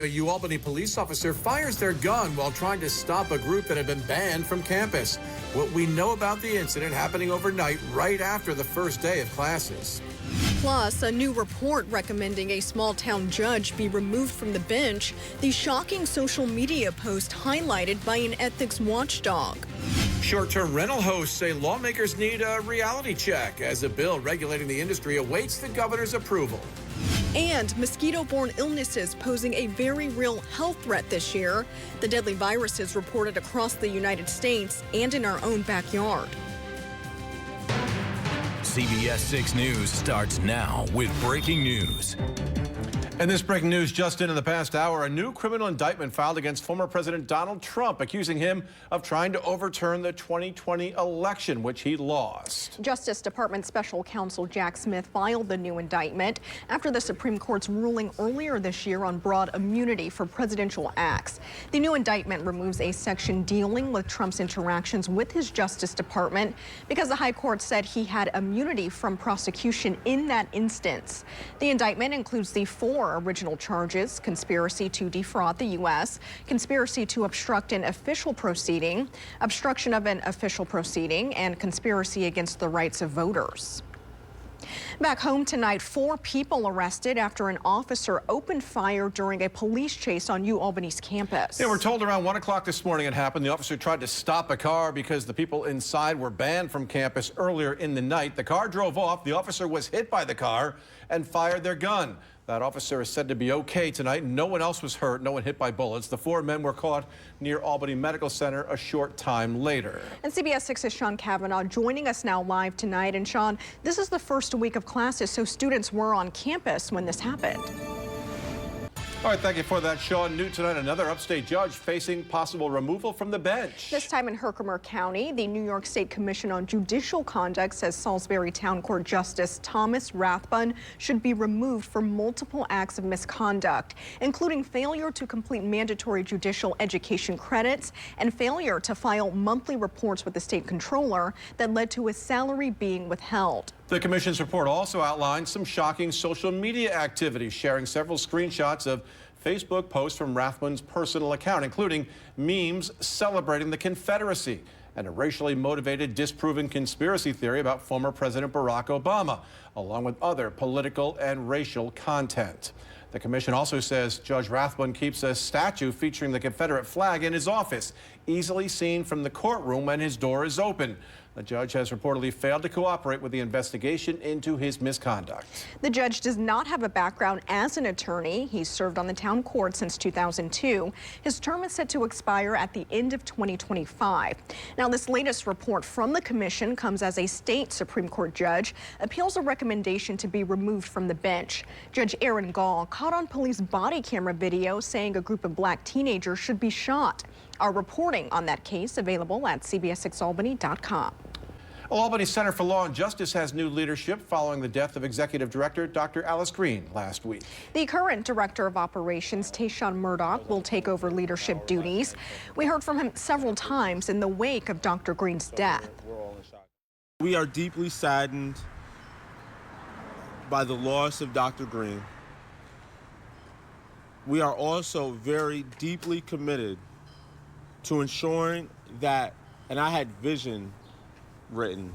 A UAlbany police officer fires their gun while trying to stop a group that had been banned from campus. What we know about the incident happening overnight right after the first day of classes. Plus, a new report recommending a small-town judge be removed from the bench. The shocking social media post highlighted by an ethics watchdog. Short-term rental hosts say lawmakers need a reality check as a bill regulating the industry awaits the governor's approval. And mosquito-borne illnesses posing a very real health threat this year. The deadly viruses reported across the United States and in our own backyard. CBS 6 News starts now with breaking news. And this breaking news just in the past hour, a new criminal indictment filed against former President Donald Trump, accusing him of trying to overturn the 2020 election, which he lost. Justice Department Special Counsel Jack Smith filed the new indictment after the Supreme Court's ruling earlier this year on broad immunity for presidential acts. The new indictment removes a section dealing with Trump's interactions with his Justice Department because the High Court said he had immunity from prosecution in that instance. The indictment includes the four original charges: conspiracy to defraud the U.S., conspiracy to obstruct an official proceeding, obstruction of an official proceeding, and conspiracy against the rights of voters. Back home tonight, 4 people arrested after an officer opened fire during a police chase on UAlbany's campus. Yeah, we're told around 1 o'clock this morning it happened. The officer tried to stop a car because the people inside were banned from campus earlier in the night. The car drove off. The officer was hit by the car and fired their gun. That officer is said to be okay tonight. No one else was hurt. No one hit by bullets. The 4 men were caught near Albany Medical Center a short time later. And CBS 6's Sean Cavanaugh joining us now live tonight. And Sean, this is the first week of classes, so students were on campus when this happened. All right, thank you for that, Sean. New tonight, another upstate judge facing possible removal from the bench. This time in Herkimer County, the New York State Commission on Judicial Conduct says Salisbury Town Court Justice Thomas Rathbun should be removed for multiple acts of misconduct, including failure to complete mandatory judicial education credits and failure to file monthly reports with the state controller that led to his salary being withheld. The commission's report also outlines some shocking social media activity, sharing several screenshots of Facebook posts from Rathbun's personal account, including memes celebrating the Confederacy and a racially motivated, disproven conspiracy theory about former President Barack Obama, along with other political and racial content. The commission also says Judge Rathbun keeps a statue featuring the Confederate flag in his office, easily seen from the courtroom when his door is open. The judge has reportedly failed to cooperate with the investigation into his misconduct. The judge does not have a background as an attorney. He's served on the town court since 2002. His term is set to expire at the end of 2025. Now, this latest report from the commission comes as a state Supreme Court judge appeals a recommendation to be removed from the bench. Judge Aaron Gall caught on police body camera video saying a group of black teenagers should be shot. Our reporting on that case available at CBS6Albany.com. Albany Center for Law and Justice has new leadership following the death of Executive Director Dr. Alice Green last week. The current Director of Operations, Tayshawn Murdoch, will take over leadership duties. We heard from him several times in the wake of Dr. Green's death. We are deeply saddened by the loss of Dr. Green. We are also very deeply committed to ensuring that, and I had vision written,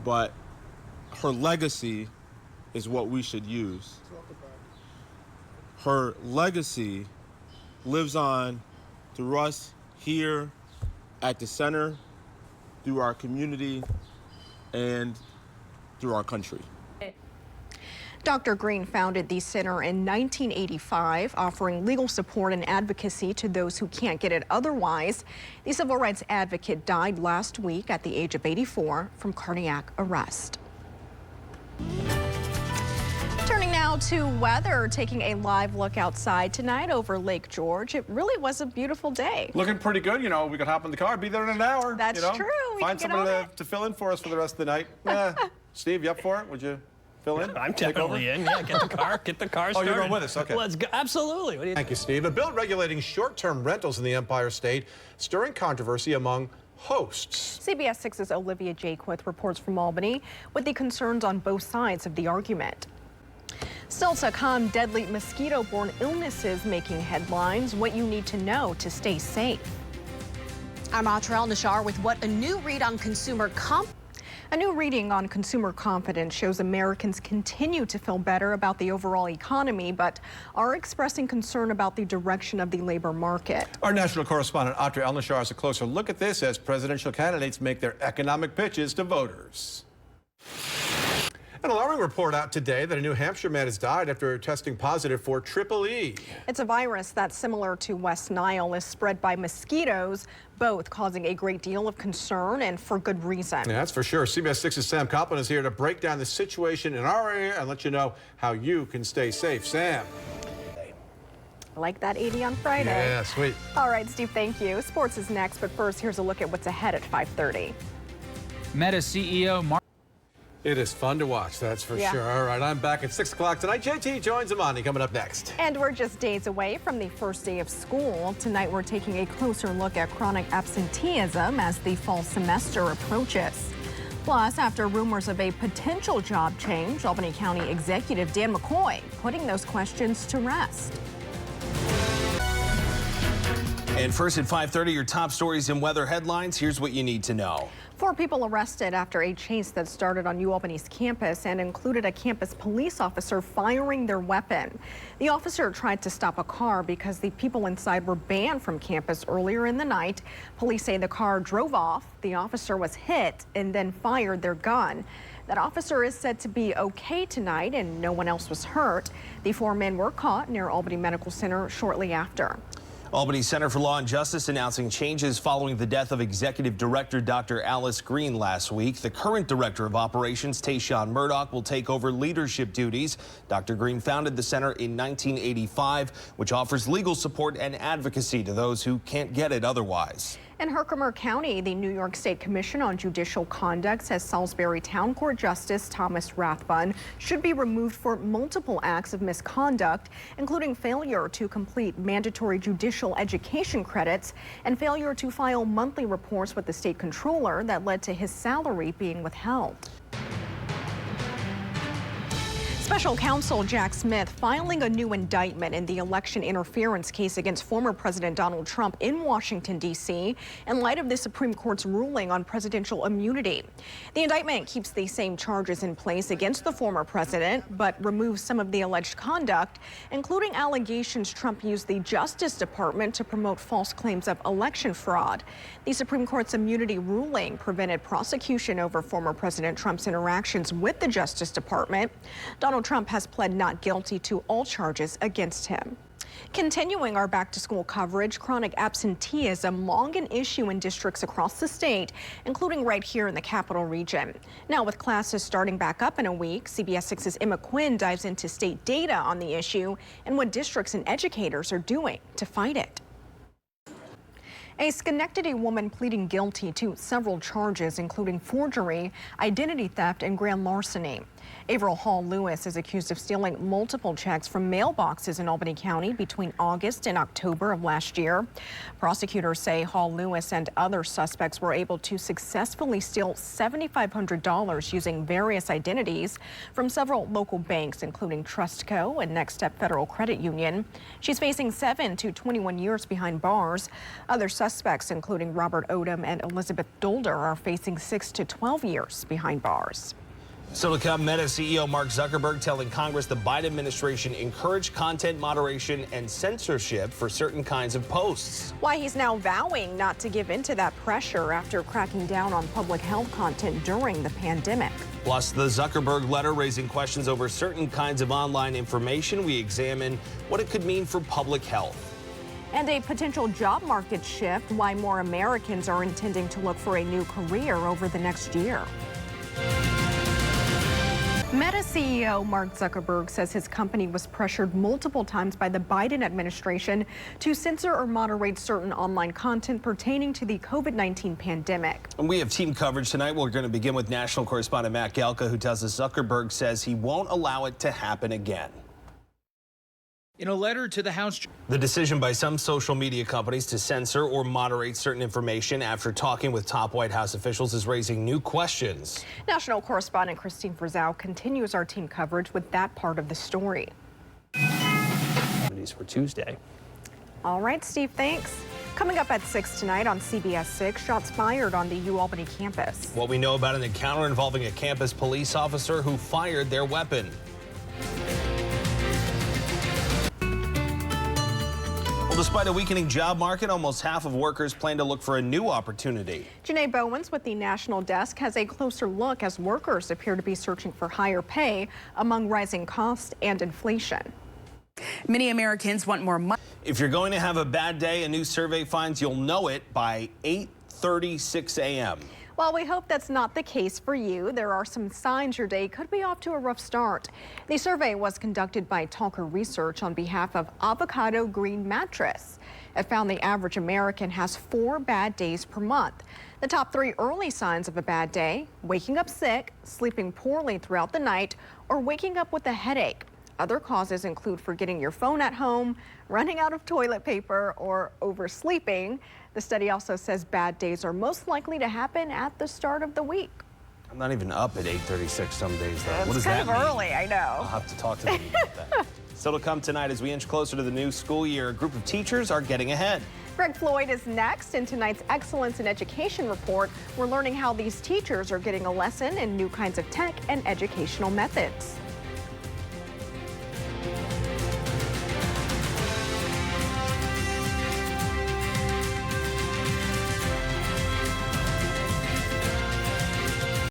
but her legacy is what we should use. Her legacy lives on through us here at the center, through our community, and through our country. Dr. Green founded the center in 1985, offering legal support and advocacy to those who can't get it otherwise. The civil rights advocate died last week at the age of 84 from cardiac arrest. Turning now to weather, taking a live look outside tonight over Lake George. It really was a beautiful day. Looking pretty good. You know, we could hop in the car, be there in an hour. That's true. Find somebody to fill in for us for the rest of the night. Steve, you up for it? Would you fill in? I'm definitely in. Yeah, get the car started. Oh, you're going with us? Okay. Let's go. Absolutely. What do you Thank you, Steve. A bill regulating short-term rentals in the Empire State stirring controversy among hosts. CBS 6's Olivia Jaquith reports from Albany with the concerns on both sides of the argument. Still to come, deadly mosquito-borne illnesses making headlines, what you need to know to stay safe. I'm Atrell Nashar with what a new read on A new reading on consumer confidence shows Americans continue to feel better about the overall economy, but are expressing concern about the direction of the labor market. Our national correspondent Audrey Elnashar has a closer look at this as presidential candidates make their economic pitches to voters. An alarming report out today that a New Hampshire man has died after testing positive for EEE. It's a virus that's similar to West Nile, is spread by mosquitoes, both causing a great deal of concern and for good reason. Yeah, that's for sure. CBS 6's Sam Copeland is here to break down the situation in our area and let you know how you can stay safe. Sam. I like that 80 on Friday. Yeah, sweet. All right, Steve, thank you. Sports is next, but first, here's a look at what's ahead at 5:30. Meta CEO Mark. It is fun to watch, that's for sure. All right, I'm back at 6 o'clock tonight. JT joins Amani coming up next. And we're just days away from the first day of school. Tonight, we're taking a closer look at chronic absenteeism as the fall semester approaches. Plus, after rumors of a potential job change, Albany County Executive Dan McCoy putting those questions to rest. And first at 5:30, your top stories and weather headlines. Here's what you need to know. 4 people arrested after a chase that started on UAlbany's campus and included a campus police officer firing their weapon. The officer tried to stop a car because the people inside were banned from campus earlier in the night. Police say the car drove off, the officer was hit, and then fired their gun. That officer is said to be okay tonight and no one else was hurt. The 4 men were caught near Albany Medical Center shortly after. Albany Center for Law and Justice announcing changes following the death of Executive Director Dr. Alice Green last week. The current Director of Operations, Tayshawn Murdoch, will take over leadership duties. Dr. Green founded the center in 1985, which offers legal support and advocacy to those who can't get it otherwise. In Herkimer County, the New York State Commission on Judicial Conduct says Salisbury Town Court Justice Thomas Rathbun should be removed for multiple acts of misconduct, including failure to complete mandatory judicial education credits and failure to file monthly reports with the state controller that led to his salary being withheld. Special counsel Jack Smith filing a new indictment in the election interference case against former President Donald Trump in Washington, D.C. in light of the Supreme Court's ruling on presidential immunity. The indictment keeps the same charges in place against the former president, but removes some of the alleged conduct, including allegations Trump used the Justice Department to promote false claims of election fraud. The Supreme Court's immunity ruling prevented prosecution over former President Trump's interactions with the Justice Department. Donald Trump has pled not guilty to all charges against him. Continuing our back-to-school coverage, chronic absenteeism, long an issue in districts across the state, including right here in the capital region. Now, with classes starting back up in a week, CBS 6's Emma Quinn dives into state data on the issue and what districts and educators are doing to fight it. A Schenectady woman pleading guilty to several charges, including forgery, identity theft, and grand larceny. Averill Hall Lewis is accused of stealing multiple checks from mailboxes in Albany County between August and October of last year. Prosecutors say Hall Lewis and other suspects were able to successfully steal $7,500 using various identities from several local banks, including Trustco and Next Step Federal Credit Union. She's facing 7 to 21 years behind bars. Other suspects, including Robert Odom and Elizabeth Dolder, are facing 6 to 12 years behind bars. Still to come, Meta CEO Mark Zuckerberg telling Congress the Biden administration encouraged content moderation and censorship for certain kinds of posts. Why he's now vowing not to give in to that pressure after cracking down on public health content during the pandemic. Plus, the Zuckerberg letter raising questions over certain kinds of online information. We examine what it could mean for public health. And a potential job market shift, why more Americans are intending to look for a new career over the next year. Meta CEO Mark Zuckerberg says his company was pressured multiple times by the Biden administration to censor or moderate certain online content pertaining to the COVID-19 pandemic. And we have team coverage tonight. We're going to begin with national correspondent Matt Galka, who tells us Zuckerberg says he won't allow it to happen again. In a letter to the House, The decision by some social media companies to censor or moderate certain information after talking with top White House officials is raising new questions. National correspondent Christine Frizzell continues our team coverage with that part of the story. For Tuesday. All right, Steve, thanks. Coming up at 6 tonight on CBS 6, shots fired on the UAlbany campus. What we know about an encounter involving a campus police officer who fired their weapon. Well, despite a weakening job market, almost half of workers plan to look for a new opportunity. Janae Bowens with the National Desk has a closer look as workers appear to be searching for higher pay among rising costs and inflation. Many Americans want more money. If you're going to have a bad day, a new survey finds you'll know it by 8:36 a.m. While we hope that's not the case for you, there are some signs your day could be off to a rough start. The survey was conducted by Talker Research on behalf of Avocado Green Mattress. It found the average American has 4 bad days per month. The top 3 early signs of a bad day: waking up sick, sleeping poorly throughout the night, or waking up with a headache. Other causes include forgetting your phone at home, running out of toilet paper, or oversleeping. The study also says bad days are most likely to happen at the start of the week. I'm not even up at 8:36 some days, though. What does It's that kind of mean? early, I know. I'll have to talk to them about that. Still to come tonight as we inch closer to the new school year, a group of teachers are getting ahead. Greg Floyd is next. In tonight's Excellence in Education report, we're learning how these teachers are getting a lesson in new kinds of tech and educational methods.